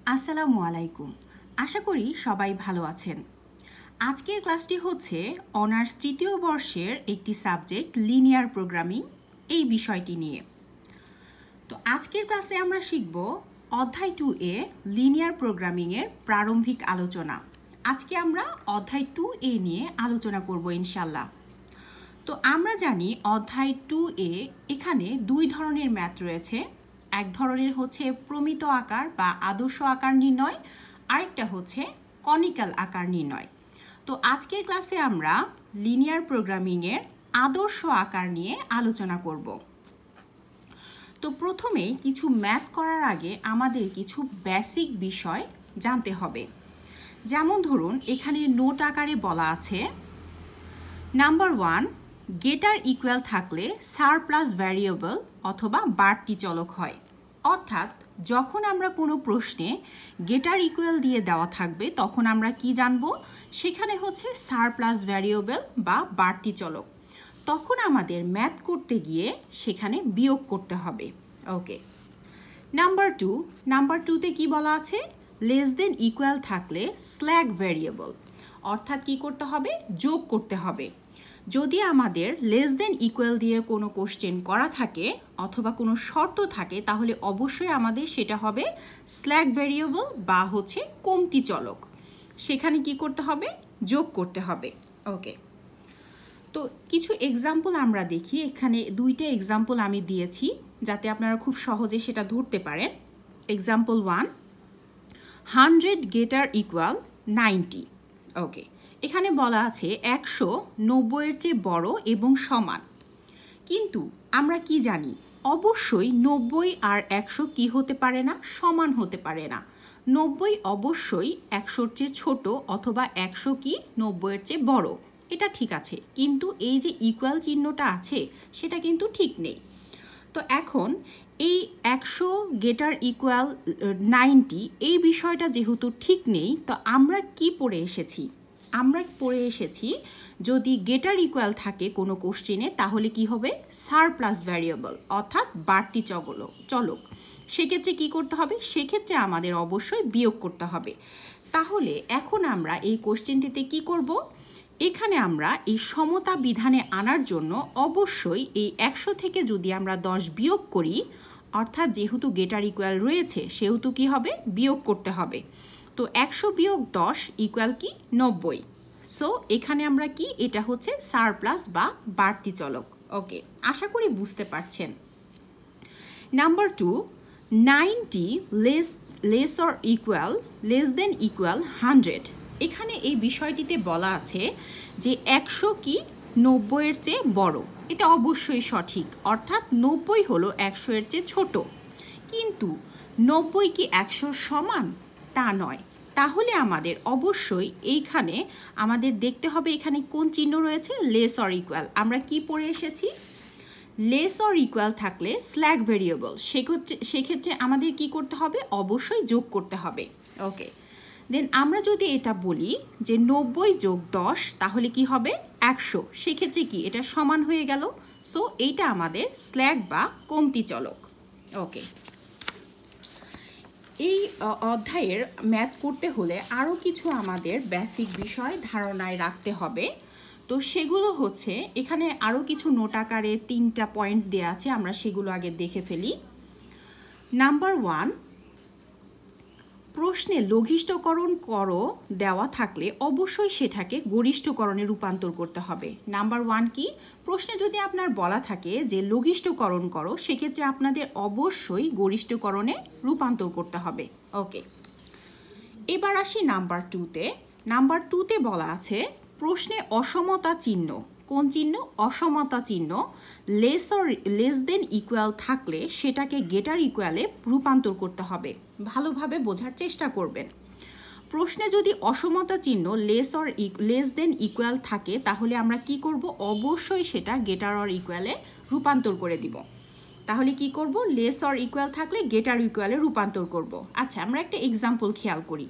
আসসালামু আলাইকুম। আশা করি সবাই ভালো আছেন। আজকের ক্লাসটি হচ্ছে অনার্স তৃতীয় বর্ষের একটি সাবজেক্ট লিনিয়ার প্রোগ্রামিং এই বিষয়টি নিয়ে। তো আজকের ক্লাসে আমরা শিখব অধ্যায় 2A লিনিয়ার প্রোগ্রামিংয়ের প্রারম্ভিক আলোচনা। আজকে আমরা অধ্যায় 2A নিয়ে আলোচনা করব ইনশাল্লাহ। তো আমরা জানি অধ্যায় 2A এখানে দুই ধরনের ম্যাথ রয়েছে। এক ধরনের হচ্ছে প্রমিত আকার বা আদর্শ আকার নির্ণয়, আরেকটা হচ্ছে কনিক্যাল আকার নির্ণয়। তো আজকের ক্লাসে আমরা লিনিয়ার প্রোগ্রামিংয়ের আদর্শ আকার নিয়ে আলোচনা করব। তো প্রথমে কিছু ম্যাথ করার আগে আমাদের কিছু বেসিক বিষয় জানতে হবে। যেমন ধরুন এখানে নোট আকারে বলা আছে নাম্বার 1, গেটার ইকুয়াল থাকলে সারপ্লাস ভ্যারিয়েবল অথবা বাড়তি চলক হয়। অর্থাৎ যখন আমরা কোনো প্রশ্নে গেটার ইকুয়াল দিয়ে দেওয়া থাকবে তখন আমরা কি জানবো, সেখানে হচ্ছে সারপ্লাস ভ্যারিয়েবল বা বাড়তি চলক। তখন আমাদের ম্যাথ করতে গিয়ে সেখানে বিয়োগ করতে হবে। ওকে। নাম্বার 2তে কি বলা আছে, লেস দেন ইকুয়াল থাকলে স্ল্যাগ ভ্যারিয়েবল, অর্থাৎ কি করতে হবে, যোগ করতে হবে। যদি আমাদের লেস দেন ইকুয়াল দিয়ে কোনো কোশ্চেন করা থাকে অথবা কোনো শর্ত থাকে তাহলে অবশ্যই আমাদের সেটা হবে স্ল্যাগ ভ্যারিয়েবল বা হচ্ছে কমতি চলক। সেখানে কি করতে হবে, যোগ করতে হবে। ওকে। তো কিছু এক্সাম্পল আমরা দেখি। এখানে দুইটা এক্সাম্পল আমি দিয়েছি যাতে আপনারা খুব সহজে সেটা ধরতে পারেন। Example 1, 100 গেটার equal 90। ওকে। এখানে বলা আছে 100 90-এর চেয়ে বড় এবং সমান। কিন্তু আমরা কি জানি, অবশ্যই 90 আর 100 কি হতে পারে না, সমান হতে পারে না। 90 অবশ্যই 100-র চেয়ে ছোট অথবা 100 কি 90-এর চেয়ে বড়, এটা ঠিক আছে। কিন্তু এই যে ইকুয়াল চিহ্নটা আছে সেটা কিন্তু ঠিক নেই। তো এখন এই 100 গেটার ইকুয়াল 90 এই বিষয়টা যেহেতু ঠিক নেই, তো আমরা কি পড়ে এসেছি, যদি গেটার ইকুয়াল থাকে কোনো কোশ্চেনে তাহলে কি হবে, সারপ্লাস ভ্যারিয়েবল অর্থাৎ বাড়তি চলক। সেক্ষেত্রে কি করতে হবে, সেক্ষেত্রে আমাদের অবশ্যই বিয়োগ করতে হবে। তাহলে এখন আমরা এই কোশ্চেনটিতে কি করব, এখানে আমরা এই সমতা বিধানে আনার জন্য অবশ্যই এই 100 থেকে যদি আমরা 10 বিয়োগ করি, অর্থাৎ যেহেতু গেটার ইকুয়াল রয়েছে সেহেতু কি হবে, বিয়োগ করতে হবে। তো 100 বিয়োগ 10 ইকুয়াল কি 90। সো এখানে আমরা কি, এটা হচ্ছে সারপ্লাস বা বাড়তি চলক। ওকে, আশা করি বুঝতে পারছেন। Number 2, 90 less than equal 100। এখানে এই বিষয়টিতে বলা আছে যে 100 কি 90-এর চেয়ে বড়। এটা অবশ্যই সঠিক, অর্থাৎ 90 হলো 100-এর চেয়ে ছোট। কিন্তু 90 কি 100-র সমান, তা নয়। তাহলে আমাদের অবশ্যই এইখানে আমাদের দেখতে হবে এখানে কোন চিহ্ন রয়েছে, লেস অর ইকুয়াল। আমরা কি পড়ে এসেছি, লেস অর ইকুয়াল থাকলে স্ল্যাগ ভেরিয়েবল, সেক্ষেত্রে আমাদের কি করতে হবে, অবশ্যই যোগ করতে হবে। ওকে। দেন আমরা যদি এটা বলি যে 90 যোগ 10 তাহলে কি হবে 100, সেক্ষেত্রে কি এটা সমান হয়ে গেল। সো এইটা আমাদের স্ল্যাগ বা কমতি চলক। ওকে। এই অধ্যায়ের ম্যাথ করতে হলে আরও কিছু আমাদের বেসিক বিষয় ধারণায় রাখতে হবে। তো সেগুলো হচ্ছে, এখানে আরও কিছু নোট আকারে 3টা পয়েন্ট দেওয়া আছে, আমরা সেগুলো আগে দেখে ফেলি। নাম্বার 1, প্রশ্নে লঘিষ্ঠকরণ দেওয়া থাকলে অবশ্যই সেটাকে গরিষ্ঠকরণে রূপান্তর করতে হবে। নাম্বার 1 কি, প্রশ্নে যদি আপনার বলা থাকে যে লঘিষ্ঠকরণ করো, সেক্ষেত্রে আপনাদের অবশ্যই গরিষ্ঠকরণে রূপান্তর করতে হবে। ওকে। এবার আসি নাম্বার 2তে। নাম্বার 2তে বলা আছে প্রশ্নে অসমতা চিহ্ন, কোন চিহ্ন, অসমতা চিহ্ন লেস দেন ইকুয়াল থাকলে সেটাকে গেটার ইকুয়ালে রূপান্তর করতে হবে। ভালোভাবে বোঝার চেষ্টা করবেন। প্রশ্নে যদি অসমতা চিহ্ন লেস দেন ইকুয়াল থাকে তাহলে আমরা কি করব, অবশ্যই সেটা গেটার অর ইকুয়ালে রূপান্তর করে দিব। তাহলে কি করব, লেস অর ইকুয়াল থাকলে গেটার ইকুয়ালে রূপান্তর করব। আচ্ছা, আমরা একটা এক্সাম্পল খেয়াল করি।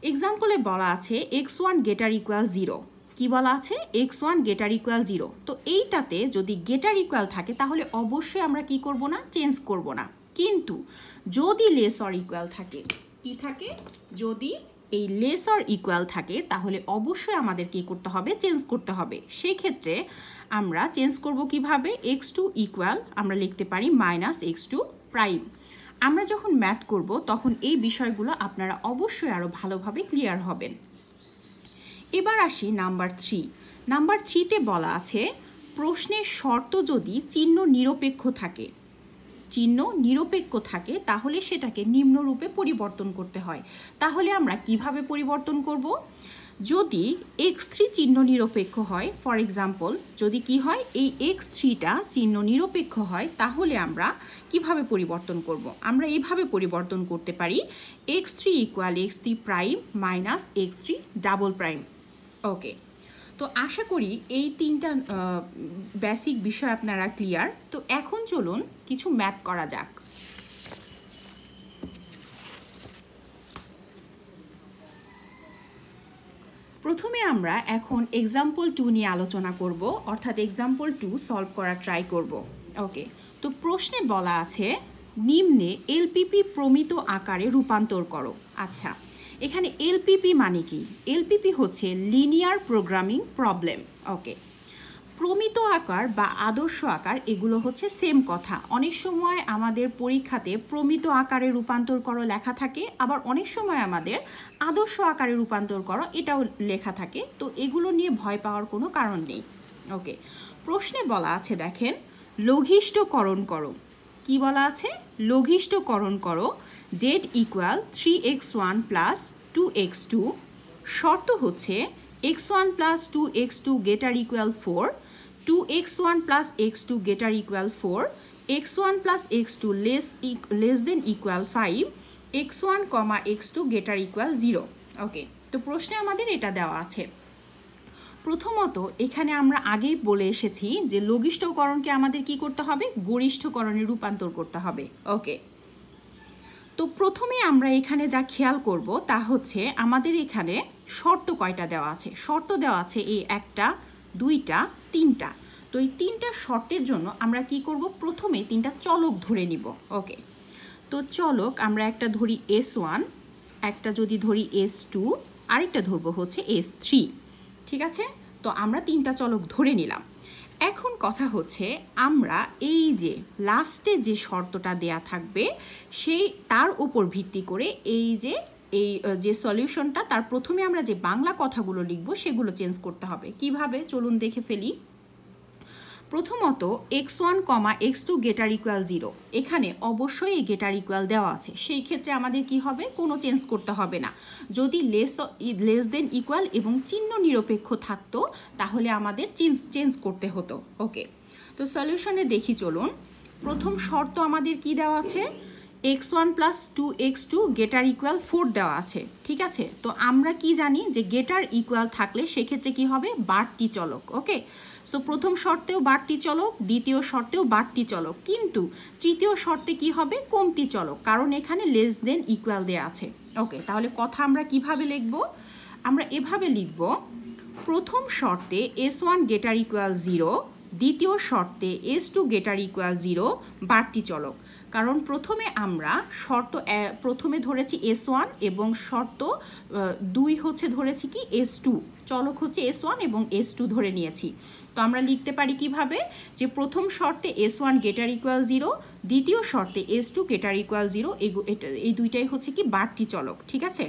এক্সাম্পলে বলা আছে x1 গেটার ইকুয়াল 0। কি বলা আছে, x1 গেটার ইকুয়াল 0। তো এইটাতে যদি গেটার ইকুয়াল থাকে তাহলে অবশ্যই আমরা কি করব না, চেঞ্জ করব না। কিন্তু যদি লেস অর ইকুয়াল থাকে কি থাকে, যদি এই লেস অর ইকুয়াল থাকে তাহলে অবশ্যই আমাদের কি করতে হবে, চেঞ্জ করতে হবে। সেই ক্ষেত্রে আমরা চেঞ্জ করব কিভাবে, x2 ইকুয়াল আমরা লিখতে পারি -x2 প্রাইম। আমরা যখন ম্যাথ করব তখন এই বিষয়গুলো আপনারা অবশ্যই আরও ভালোভাবে ক্লিয়ার হবেন। এবার আসি নাম্বার 3। নাম্বার 3তে বলা আছে প্রশ্নের শর্ত যদি চিহ্ন নিরপেক্ষ থাকে, চিহ্ন নিরপেক্ষ থাকে তাহলে সেটাকে নিম্নরূপে পরিবর্তন করতে হয়। তাহলে আমরা কিভাবে পরিবর্তন করব, যদি x3 চিহ্ন নিরপেক্ষ হয়, ফর এক্সাম্পল যদি কি হয়, এই x3টা চিহ্ন নিরপেক্ষ হয় তাহলে আমরা কিভাবে পরিবর্তন করব, আমরা এইভাবে পরিবর্তন করতে পারি x3 equal x3 prime minus x3 double prime. Okay, তো আশা করি এই তিনটা বেসিক বিষয় আপনারা ক্লিয়ার। তো এখন চলুন কিছু ম্যাথ করা যাক। প্রথমে আমরা এখন এক্সাম্পল 2 নিয়ে আলোচনা করব, অর্থাৎ এক্সাম্পল 2 সলভ করার ট্রাই করব। ওকে, তো প্রশ্নে বলা আছে নিম্নে এলপিপি প্রমিত আকারে রূপান্তর করো। আচ্ছা, এখানে এলপিপি মানে কি, এলপিপি হচ্ছে লিনিয়ার প্রোগ্রামিং প্রবলেম। ওকে, প্রমিত আকার বা আদর্শ আকার এগুলো হচ্ছে সেম কথা। অনেক সময় আমাদের পরীক্ষাতে প্রমিত আকারে রূপান্তর করো লেখা থাকে, আবার অনেক সময় আমাদের আদর্শ আকারে রূপান্তর করো এটাও লেখা থাকে। তো এগুলো নিয়ে ভয় পাওয়ার কোনো কারণ নেই। ওকে, প্রশ্নে বলা আছে দেখেন লঘিষ্ঠকরণ করো। কি বলা আছে, লঘিষ্ঠকরণ করো z equal 3x1 plus 2x2। শর্ত হচ্ছে x1 plus 2x2 গেটার equal 4, 2x1 plus x2 গেটার equal 4, x1 plus x2 less than equal 5, x1 কমা x2 গেটার ইকুয়াল 0। ওকে, তো প্রশ্নে আমাদের এটা দেওয়া আছে। প্রথমত এখানে আমরা আগেই বলে এসেছি যে লঘিষ্ঠকরণকে আমাদের কি করতে হবে, গরিষ্ঠকরণে রূপান্তর করতে হবে। ওকে, তো প্রথমে আমরা এখানে যা খেয়াল করব তা হচ্ছে আমাদের এখানে শর্ত কয়টা দেওয়া আছে, শর্ত দেওয়া আছে এই 1টা 2টা 3টা। তো এই 3টা শর্তের জন্য আমরা কি করব, প্রথমে 3টা চলক ধরে নিব। ওকে, তো চলক আমরা একটা ধরি S1, একটা যদি ধরি S2, আরেকটা ধরবো হচ্ছে S3। ঠিক আছে, তো আমরা 3টা চলক ধরে নিলাম। এখন কথা হচ্ছে আমরা এই যে লাস্টে যে শর্তটা দেয়া থাকবে সেই তার উপর ভিত্তি করে এই যে সলিউশনটা তার প্রথমে আমরা যে বাংলা কথাগুলো লিখব সেগুলো চেঞ্জ করতে হবে। কিভাবে, চলুন দেখে ফেলি। প্রথমত x1 কমা x2 গেটার ইকুয়াল 0, এখানে অবশ্যই এই গেটার ইকুয়াল দেওয়া আছে, সেই ক্ষেত্রে আমাদের কি হবে, কোনো চেঞ্জ করতে হবে না। যদি লেস দেন ইকুয়াল এবং চিহ্ন নিরপেক্ষ থাকতো তাহলে আমাদের চেঞ্জ করতে হতো। ওকে, তো সলিউশনে দেখি চলুন। প্রথম শর্ত আমাদের কি দেওয়া আছে, x1 প্লাস 2x2 গেটার ইকুয়াল 4 দেওয়া আছে। ঠিক আছে, তো আমরা কি জানি যে গেটার ইকুয়াল থাকলে সেক্ষেত্রে কি হবে, বাড়তি চলক। ওকে, সো প্রথম শর্তেও বাড়তি চলক, দ্বিতীয় শর্তেও বাড়তি চলক, কিন্তু তৃতীয় শর্তে কি হবে, কমতি চলক, কারণ এখানে লেস দেন ইকুয়াল দেওয়া আছে। ওকে, তাহলে কথা আমরা কিভাবে লিখব, আমরা এভাবে লিখব, প্রথম শর্তে S1 গেটার ইকুয়াল 0, দ্বিতীয় শর্তে S2 গেটার ইকুয়াল 0 বাড়তি চলক। কারণ প্রথমে আমরা শর্ত প্রথমে ধরেছি S1 এবং শর্ত 2 হচ্ছে ধরেছি কি S2, চলক হচ্ছে S1 এবং S2 ধরে নিয়েছি। তো আমরা লিখতে পারি কিভাবে, যে প্রথম শর্তে S1 গেটার ইকুয়াল 0, দ্বিতীয় শর্তে S2 গেটার ইকুয়াল 0, এই দুইটাই হচ্ছে কি বাড়তি চলক। ঠিক আছে,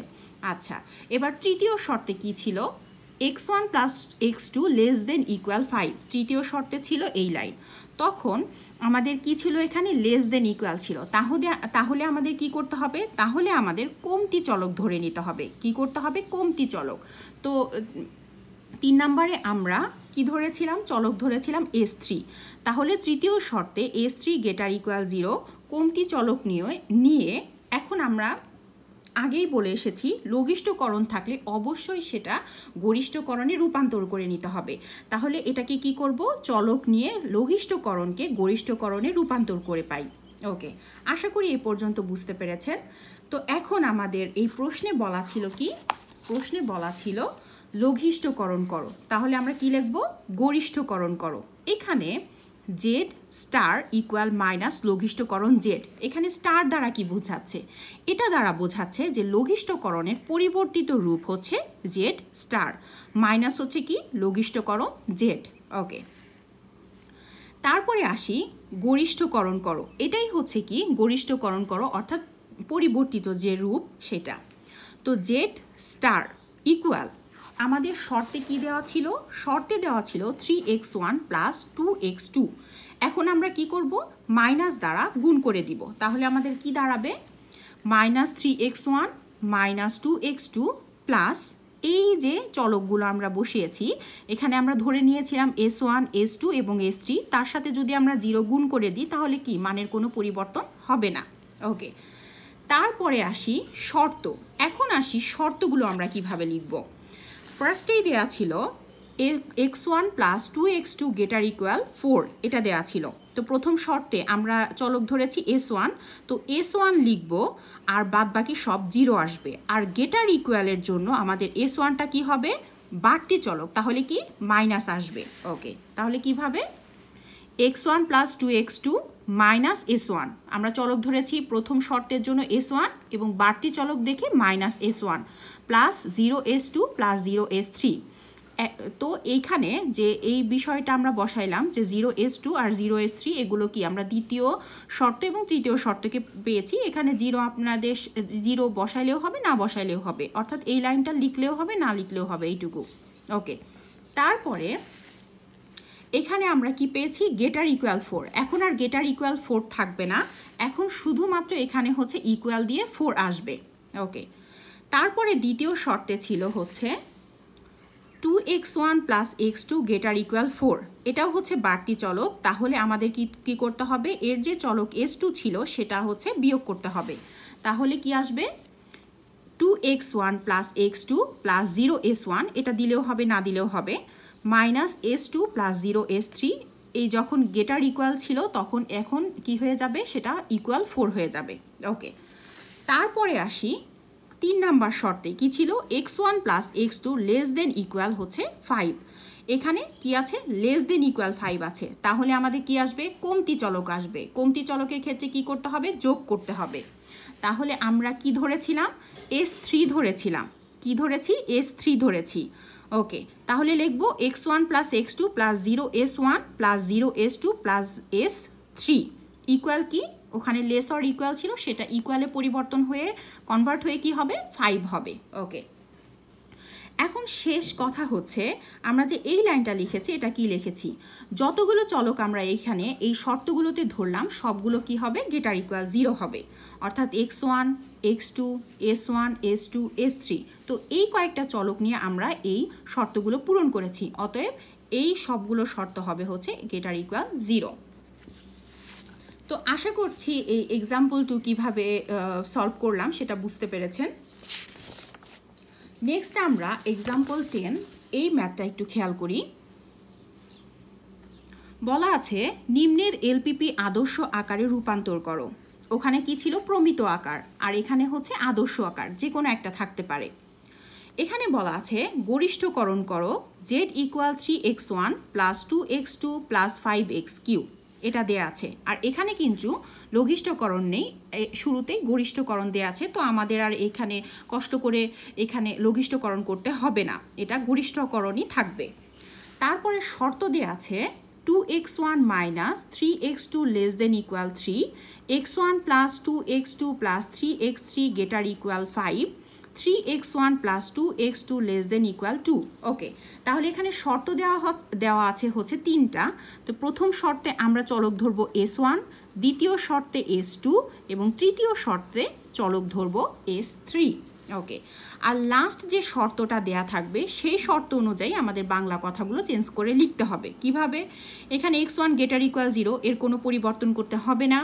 আচ্ছা, এবার তৃতীয় শর্তে কি ছিল, x1 plus x2 less than equal 5, তৃতীয় শর্তে ছিল এই লাইন। তখন আমাদের কি ছিল, এখানে লেস দেন ইকুয়াল ছিল, তাহলে আমাদের কি করতে হবে, তাহলে আমাদের কমতি চলক ধরে নিতে হবে। কি করতে হবে, কমতি চলক। তো 3 নম্বরে আমরা কি ধরেছিলাম, চলক ধরেছিলাম S3। তাহলে তৃতীয় শর্তে S3 গেটার ইকুয়াল 0 কমতি চলক নিয়ে এখন আমরা আগেই বলে এসেছি লঘিষ্ঠকরণ থাকলে অবশ্যই সেটা গরিষ্ঠকরণে রূপান্তর করে নিতে হবে। তাহলে এটাকে কি করব, চলক নিয়ে লঘিষ্ঠকরণকে গরিষ্ঠকরণে রূপান্তর করে পাই। ওকে, আশা করি এই পর্যন্ত বুঝতে পেরেছেন। তো এখন আমাদের এই প্রশ্নে বলা ছিল কি, প্রশ্নে বলা ছিল লঘিষ্ঠকরণ করো, তাহলে আমরা কি লিখব, গরিষ্ঠকরণ করো। এখানে জেড স্টার ইকুয়াল মাইনাস লঘিষ্ঠকরণ জেড। এখানে স্টার দ্বারা কি বোঝাচ্ছে? এটা দ্বারা বোঝাচ্ছে যে লঘিষ্ঠকরণের পরিবর্তিত রূপ হচ্ছে জেড স্টার, মাইনাস হচ্ছে কি লঘিষ্ঠকরণ জেড। ওকে, তারপরে আসি গরিষ্ঠকরণ করো। এটাই হচ্ছে কি গরিষ্ঠকরণ করো, অর্থাৎ পরিবর্তিত যে রূপ সেটা। তো জেড স্টার ইকুয়াল আমাদের শর্তে কি দেওয়া ছিল? শর্তে দেওয়া ছিল 3x1 প্লাস 2x2। এখন আমরা কি করব? মাইনাস দ্বারা গুণ করে দিব। তাহলে আমাদের কি দাঁড়াবে? Minus 3x1 minus 2x2 plus এই যে চলকগুলো আমরা বসিয়েছি, এখানে আমরা ধরে নিয়েছিলাম S1 S2 এবং S3, তার সাথে যদি আমরা 0 গুণ করে দিই তাহলে কি মানের কোনো পরিবর্তন হবে না। ওকে, তারপরে আসি শর্ত। এখন আসি শর্তগুলো আমরা কিভাবে লিখব। ফার্স্টেই দেওয়া ছিল x1 প্লাস 2x2 গেটার ইকুয়াল 4, এটা দেওয়া ছিল। তো প্রথম শর্তে আমরা চলক ধরেছি S1, তো S1 লিখব আর বাদ বাকি সব 0 আসবে। আর গেটার ইকুয়ালের জন্য আমাদের S1টা কি হবে? বাড়তি চলক, তাহলে কি মাইনাস আসবে। ওকে, তাহলে কিভাবে? x1 plus 2x2 minus S1, আমরা চলক ধরেছি প্রথম শর্তের জন্য S1 এবং বাড়তি চলক দেখে minus S1 plus 0s2 plus 0s3। তো এইখানে যে এই বিষয়টা আমরা বসাইলাম যে 0s2 আর 0s3 এগুলো কি আমরা দ্বিতীয় শর্ত এবং তৃতীয় শর্তকে পেয়েছি। এখানে 0 আপনাদের 0 বসাইলেও হবে, না বসাইলেও হবে, অর্থাৎ এই লাইনটা লিখলেও হবে, না লিখলেও হবে, এইটুকু। ওকে, তারপরে এখানে আমরা কি পেয়েছি? গেটার ইকুয়াল 4। এখন আর গেটার ইকুয়াল 4 থাকবে না, এখন শুধুমাত্র এখানে হচ্ছে ইকুয়াল দিয়ে 4 আসবে। ওকে, তারপরে দ্বিতীয় শর্তে ছিল হচ্ছে 2x1 প্লাস x2 গেটার ইকুয়াল 4, এটাও হচ্ছে বাড়তি চলক। তাহলে আমাদের কি করতে হবে? এর যে চলক s2 ছিল সেটা হচ্ছে বিয়োগ করতে হবে। তাহলে কি আসবে? 2x1 plus x2 plus 0s1, এটা দিলেও হবে, না দিলেও হবে, মাইনাস s2 প্লাস 0s3। এই যখন গেটার ইকুয়াল ছিল তখন এখন কি হয়ে যাবে? সেটা ইকুয়াল 4 হয়ে যাবে। ওকে, তারপরে আসি 3 নাম্বার শর্তে কি ছিল? x1 plus x2 less than equal হচ্ছে 5। এখানে কি আছে? লেস দেন ইকুয়াল 5 আছে। তাহলে আমাদের কি আসবে? কমতি চলক আসবে। কমতি চলকের ক্ষেত্রে কি করতে হবে? যোগ করতে হবে। তাহলে আমরা কি ধরেছিলাম? S3 ধরেছিলাম। কি ধরেছি? S3 ধরেছি। ওকে, তাহলে লিখব x1 plus x2 plus 0s1 plus 0s2 plus s3 equal কি? ওখানে লেস অর ইকুয়াল ছিল, সেটা ইকুয়ালে পরিবর্তন হয়ে কনভার্ট হয়ে কি হবে? 5 হবে। ওকে, এখন শেষ কথা হচ্ছে আমরা যে এই লাইনটা লিখেছি এটা কি লিখেছি? যতগুলো চলক আমরা এইখানে এই শর্তগুলোতে ধরলাম সবগুলো কি হবে? গেটার ইকুয়াল 0 হবে, অর্থাৎ x1 x2 s1 s2 s3। তো এই কয়েকটা চলক নিয়ে আমরা এই শর্তগুলো পূরণ করেছি, অতএব এই সবগুলো শর্ত হবে হচ্ছে গেটার ইকুয়াল 0। তো আশা করছি এই এক্সাম্পল 2 কিভাবে সলভ করলাম সেটা বুঝতে পেরেছেন। নেক্সট আমরা এক্সাম্পল 10 এই ম্যাথটা একটু খেয়াল করি। বলা আছে নিম্নের এলপিপি আদর্শ আকারে রূপান্তর করো। ওখানে কি ছিল? প্রমিত আকার, আর এখানে হচ্ছে আদর্শ আকার, যে কোনো একটা থাকতে পারে। এখানে বলা আছে গরিষ্ঠকরণ করো z equal 3x1 plus 2x2 plus 5x3, এটা দেয়া আছে। আর এখানে কিন্তু লঘিষ্ঠকরণ নেই, শুরুতেই গরিষ্ঠকরণ দেয়া আছে। তো আমাদের আর এখানে কষ্ট করে এখানে লঘিষ্ঠকরণ করতে হবে না, এটা গরিষ্ঠকরণই থাকবে। তারপরে শর্ত দেয়া আছে 2x1 minus 3x2 less than equal 3, x1 plus 2x2 plus 3x3 গেটার equal 5, 3x1 plus 2x2 less than equal 2। ওকে, তাহলে এখানে শর্ত দেওয়া আছে হচ্ছে 3টা। তো প্রথম শর্তে আমরা চলক ধরব s1, দ্বিতীয় শর্তে s2 এবং তৃতীয় শর্তে চলক ধরব s3। ওকে, আর লাস্ট যে শর্তটা দেয়া থাকবে সেই শর্ত অনুযায়ী আমাদের বাংলা কথাগুলো চেঞ্জ করে লিখতে হবে। কিভাবে? এখানে x1 গেটার ইকুয়াল 0, এর কোনো পরিবর্তন করতে হবে না।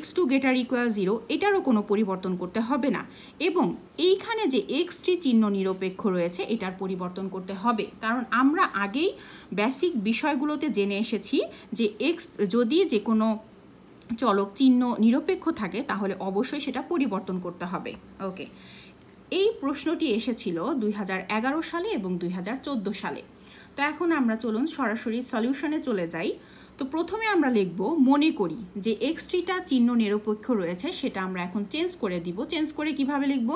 x2 গেটার ইকুয়াল 0, এটারও কোনো পরিবর্তন করতে হবে না। এবং এইখানে যে x3 চিহ্ন নিরপেক্ষ রয়েছে এটার পরিবর্তন করতে হবে, কারণ আমরা আগেই বেসিক বিষয়গুলোতে জেনে এসেছি যে x যদি যে কোনো চলক চিহ্ন নিরপেক্ষ থাকে তাহলে অবশ্যই সেটা পরিবর্তন করতে হবে। ওকে, এই প্রশ্নটি এসেছিল 2011 সালে এবং 2014 সালে। তো এখন আমরা চলুন সরাসরি সলিউশনে চলে যাই। তো প্রথমে আমরা লিখব মনে করি যে x3টা চিহ্ন নিরপেক্ষ রয়েছে, সেটা আমরা এখন চেঞ্জ করে দিব। চেঞ্জ করে কিভাবে লিখব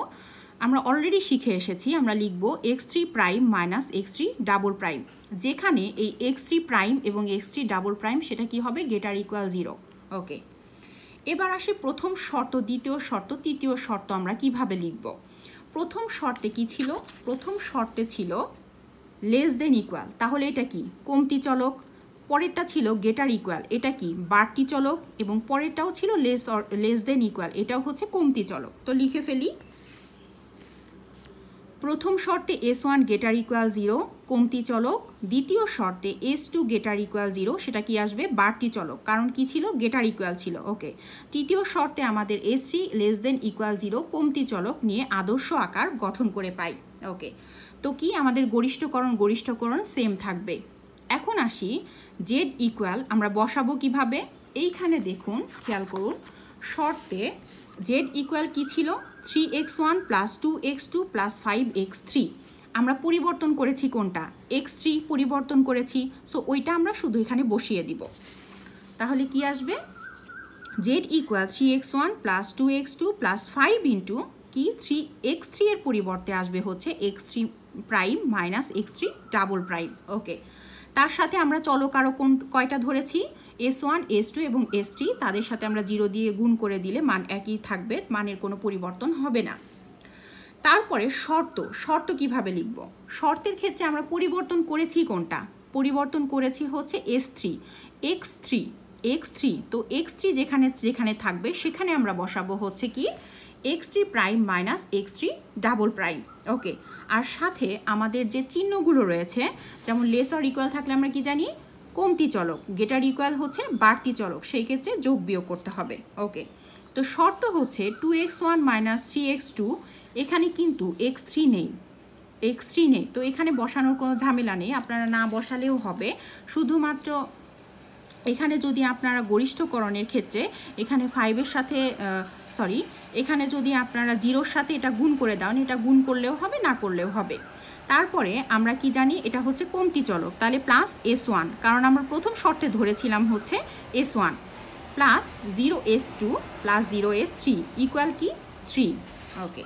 আমরা অলরেডি শিখে এসেছি। আমরা লিখব x3 prime minus x3 double prime, যেখানে এই x3 প্রাইম এবং x3 ডাবল প্রাইম সেটা কি হবে গ্রেটার ইকুয়াল 0। ওকে, এবার আসি প্রথম শর্ত, দ্বিতীয় শর্ত, তৃতীয় শর্ত আমরা কিভাবে লিখব। প্রথম শর্তে কি ছিল? প্রথম শর্তে ছিল লেস দেন ইকুয়াল, তাহলে এটা কি কমতি চলক। পরেরটা ছিল গ্রেটার ইকুয়াল, এটা কি বাড়তি চলক, এবং পরেরটাও ছিল লেস দেন ইকুয়াল, এটাও হচ্ছে কমতি চলক। তো লিখে ফেলি, প্রথম শর্তে S1 গ্রেটার ইকুয়াল 0 কমতি চলক, দ্বিতীয় শর্তে S2 গ্রেটার ইকুয়াল 0 সেটা কি আসবে বাড়তি চলক, কারণ কি ছিল গ্রেটার ইকুয়াল ছিল। ওকে, তৃতীয় শর্তে আমাদের S3 লেস দেন ইকুয়াল 0 কমতি চলক নিয়ে আদর্শ আকার গঠন করে পাই। ওকে, তো কি আমাদের গরিষ্ঠকরণ সেম থাকবে। এখন আসি জেড ইকুয়াল আমরা বসাবো কিভাবে। এইখানে দেখুন, খেয়াল করুন, শর্তে জেড ইকুয়াল কি ছিল 3x1 plus 2x2 plus 5x3। আমরা পরিবর্তন করেছি কোনটা, x3 পরিবর্তন করেছি, সো ওইটা আমরা শুধু এখানে বসিয়ে দিব। তাহলে কি আসবে Z equal 3x1 plus 2x2 plus 5 into কি 3x3 এর পরিবর্তে আসবে হচ্ছে x3 prime minus x3 double prime. Okay, তার সাথে আমরা চলক আরও কয়টা ধরেছি S1 S2 এবং S3, তাদের সাথে আমরা 0 দিয়ে গুণ করে দিলে মান একই থাকবে, মানের কোনো পরিবর্তন হবে না। তারপরে শর্ত কিভাবে লিখব। শর্তের ক্ষেত্রে আমরা পরিবর্তন করেছি কোনটা, পরিবর্তন করেছি হচ্ছে x3। তো x3 যেখানে থাকবে সেখানে আমরা বসাবো হচ্ছে কি x3 prime minus x3 double prime. Okay, আর সাথে আমাদের যে চিহ্নগুলো রয়েছে, যেমন লেস অর ইকুয়াল থাকলে আমরা কি জানি কমতি চলক, গ্রেটার ইকুয়াল হচ্ছে বাড়তি চলক, সেই ক্ষেত্রে যোগ বিয়োগ করতে হবে। ওকে, তো শর্ত হচ্ছে 2x1 মাইনাস 3x2, এখানে কিন্তু x3 নেই, তো এখানে বসানোর কোনো ঝামেলা নেই, আপনারা না বসালেও হবে। শুধুমাত্র এখানে যদি আপনারা গরিষ্ঠকরণের ক্ষেত্রে এখানে 5-এর সাথে এখানে যদি আপনারা 0-র সাথে এটা গুণ করে দেন, এটা গুণ করলেও হবে, না করলেও হবে। তারপরে আমরা কি জানি এটা হচ্ছে কমতি চলক, তাহলে প্লাস S1, কারণ আমরা প্রথম শর্তে ধরেছিলাম হচ্ছে S1 plus 0S2 plus 0S3 equal কি 3। ওকে,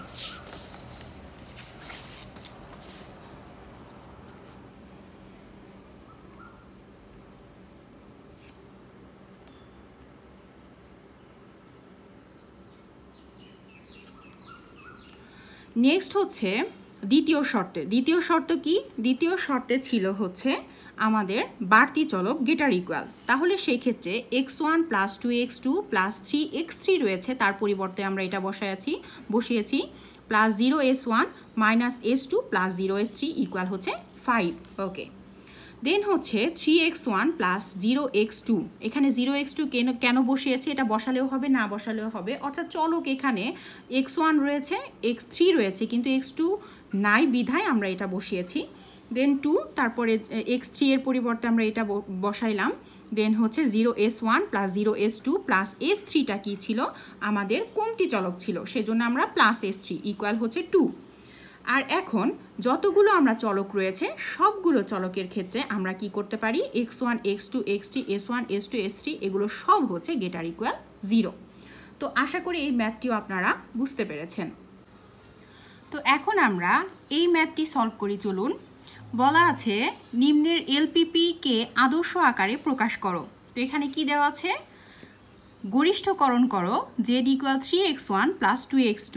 নেক্সট হচ্ছে দ্বিতীয় শর্ত কি, দ্বিতীয় শর্তে ছিল হচ্ছে আমাদের বাড়তি চলক গ্রেটার ইকুয়াল, তাহলে সেই ক্ষেত্রে x1 plus 2x2 plus 3x3 রয়েছে, তার পরিবর্তে আমরা এটা বসিয়েছি plus 0s1 minus s2 plus 0s3 equal হচ্ছে 5। ওকে, দেন হচ্ছে 3x1 প্লাস 0x2, এখানে 0x2 কেন বসিয়েছে, এটা বসালেও হবে, না বসালেও হবে, অর্থাৎ চলক এখানে x1 রয়েছে, x3 রয়েছে, কিন্তু x2 নাই বিধায় আমরা এটা বসিয়েছি। দেন 2, তারপরে x3 এর পরিবর্তে আমরা এটা বসাইলাম। দেন হচ্ছে 0s1 প্লাস 0s2 প্লাস s3টা কি ছিল আমাদের কমতি চলক ছিল, সেজন্য আমরা প্লাস s3 ইকুয়াল হচ্ছে 2। আর এখন যতগুলো আমরা চলক রয়েছে সবগুলো চলকের ক্ষেত্রে আমরা কি করতে পারি x1 x2 x3 s1 s2 s3 এগুলো সব হচ্ছে গ্রেটার ইকুয়াল 0। তো আশা করি এই ম্যাথটিও আপনারা বুঝতে পেরেছেন। তো এখন আমরা এই ম্যাথটি সলভ করি, চলুন। বলা আছে নিম্নের এলপিপি কে আদর্শ আকারে প্রকাশ করো। তো এখানে কি দেওয়া আছে, গরিষ্ঠকরণ করো z equal 3x1 plus 2x2।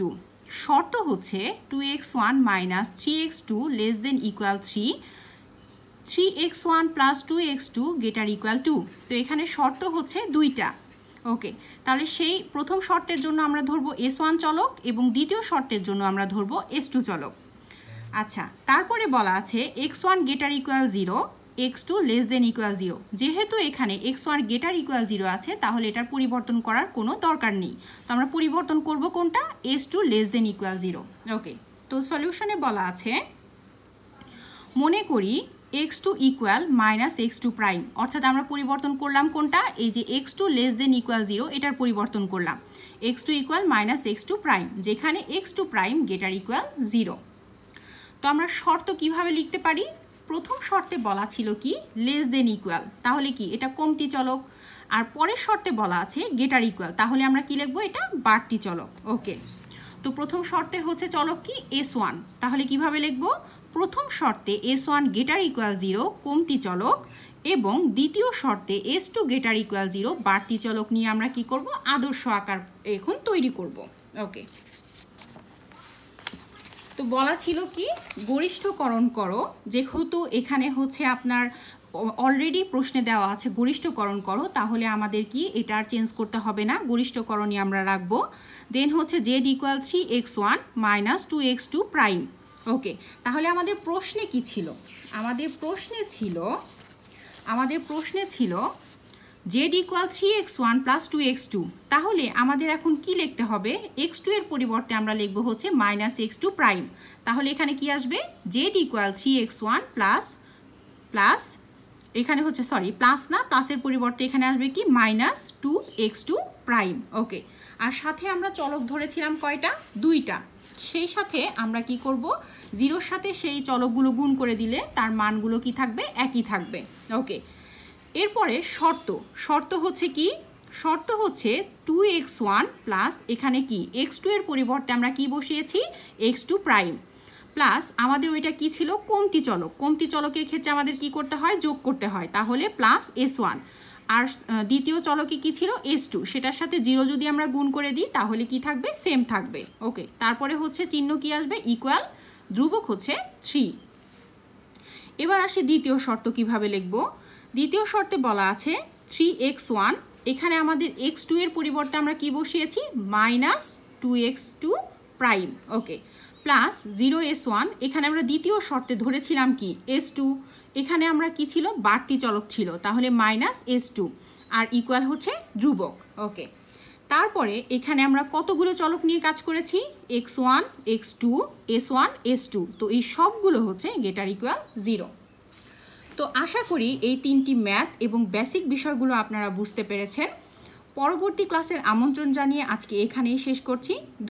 শর্ত হচ্ছে 2x1 minus 3x2 less than equal 3x1 plus 2x2 greater equal 2। তো এখানে শর্ত হচ্ছে দুইটা। ওকে, তাহলে সেই প্রথম শর্তের জন্য আমরা ধরবো S1 চলক এবং দ্বিতীয় শর্তের জন্য আমরা ধরবো S2 চলক। আচ্ছা, তারপরে বলা আছে x1 greater equal 0, x2 less than equal 0। যেহেতু এখানে x1 গ্রেটার ইকুয়াল 0 আছে, তাহলে এটার পরিবর্তন করার কোনো দরকার নেই। তো আমরা পরিবর্তন করব কোনটা, s2 লেস দেন ইকুয়াল 0। ওকে, তো সলিউশনে বলা আছে মনে করি x2 equal minus x2 prime, অর্থাৎ আমরা পরিবর্তন করলাম কোনটা, এই যে x2 লেস দেন ইকুয়াল 0 এটার পরিবর্তন করলাম x2 equal minus x2 prime, যেখানে x2 প্রাইম গ্রেটার ইকুয়াল 0। তো আমরা শর্ত কিভাবে লিখতে পারি, প্রথম শর্তে বলা ছিল কি লেস দেন ইকুয়াল, তাহলে কি এটা কমতি চলক। আর পরের শর্তে বলা আছে গ্রেটার ইকুয়াল, তাহলে আমরা কি লিখবো, এটা বাড়তি চলক। ওকে, তো প্রথম শর্তে হচ্ছে চলক কি S1, তাহলে কিভাবে লিখবো, প্রথম শর্তে S1 গ্রেটার ইকুয়াল 0 কমতি চলক এবং দ্বিতীয় শর্তে S2 গ্রেটার ইকুয়াল 0 বাড়তি চলক নিয়ে আমরা কি করব, আদর্শ আকার এখন তৈরি করব। ওকে, তো বলা ছিল কি গরিষ্ঠকরণ করো, যেহেতু এখানে হচ্ছে আপনার অলরেডি প্রশ্নে দেওয়া আছে গরিষ্ঠকরণ করো, তাহলে আমাদের কি এটা আর চেঞ্জ করতে হবে না, গরিষ্ঠকরণই আমরা রাখবো। দেন হচ্ছে z equal 3x1 minus 2x2 prime. Okay, তাহলে আমাদের প্রশ্নে কি ছিল, আমাদের প্রশ্নে ছিল z equal 3x1 plus 2x2, তাহলে আমাদের এখন কি লিখতে হবে, x2 এর পরিবর্তে আমরা লিখবো হচ্ছে মাইনাস x2 প্রাইম। তাহলে এখানে কি আসবে, z ইকুয়াল 3x1 প্লাস এখানে হচ্ছে প্লাস না, প্লাসের পরিবর্তে এখানে আসবে কি মাইনাস 2x2 প্রাইম। ওকে, আর সাথে আমরা চলক ধরেছিলাম কয়টা, দুইটা, সেই সাথে আমরা কি করব, জিরোর সাথে সেই চলকগুলো গুণ করে দিলে তার মানগুলো কি থাকবে, একই থাকবে। ওকে, এরপরে শর্ত হচ্ছে কি, শর্ত হচ্ছে 2x1 প্লাস এখানে কি x2 এর পরিবর্তে আমরা কি বসিয়েছি, x2 প্রাইম প্লাস আমাদের ওইটা কি ছিল, কমতি চলকের ক্ষেত্রে আমাদের কি করতে হয়, যোগ করতে হয়, তাহলে প্লাস S1। আর দ্বিতীয় চলকে কি ছিল, S2, সেটার সাথে 0 যদি আমরা গুণ করে দিই তাহলে কি থাকবে, সেম থাকবে। ওকে, তারপরে হচ্ছে চিহ্ন কি আসবে, ইকুয়াল, ধ্রুবক হচ্ছে 3। এবার আসি দ্বিতীয় শর্ত কিভাবে লিখবো। দ্বিতীয় শর্তে বলা আছে 3x1, এখানে আমাদের x2 এর পরিবর্তে আমরা কি বসিয়েছি, মাইনাস 2x2 প্রাইম। ওকে, প্লাস 0s1, এখানে আমরা দ্বিতীয় শর্তে ধরেছিলাম কি S2, এখানে আমরা কি ছিল, বাড়তি চলক ছিল, তাহলে মাইনাস S2 আর ইকুয়াল হচ্ছে ধ্রুবক। ওকে, তারপরে এখানে আমরা কতগুলো চলক নিয়ে কাজ করেছি, x1 x2 s1 s2, তো এই সবগুলো হচ্ছে গ্রেটার ইকুয়াল 0। তো আশা করি এই তিনটি ম্যাথ এবং বেসিক বিষয়গুলো আপনারা বুঝতে পেরেছেন। পরবর্তী ক্লাসের আমন্ত্রণ জানিয়ে আজকে এখানেই শেষ করছি।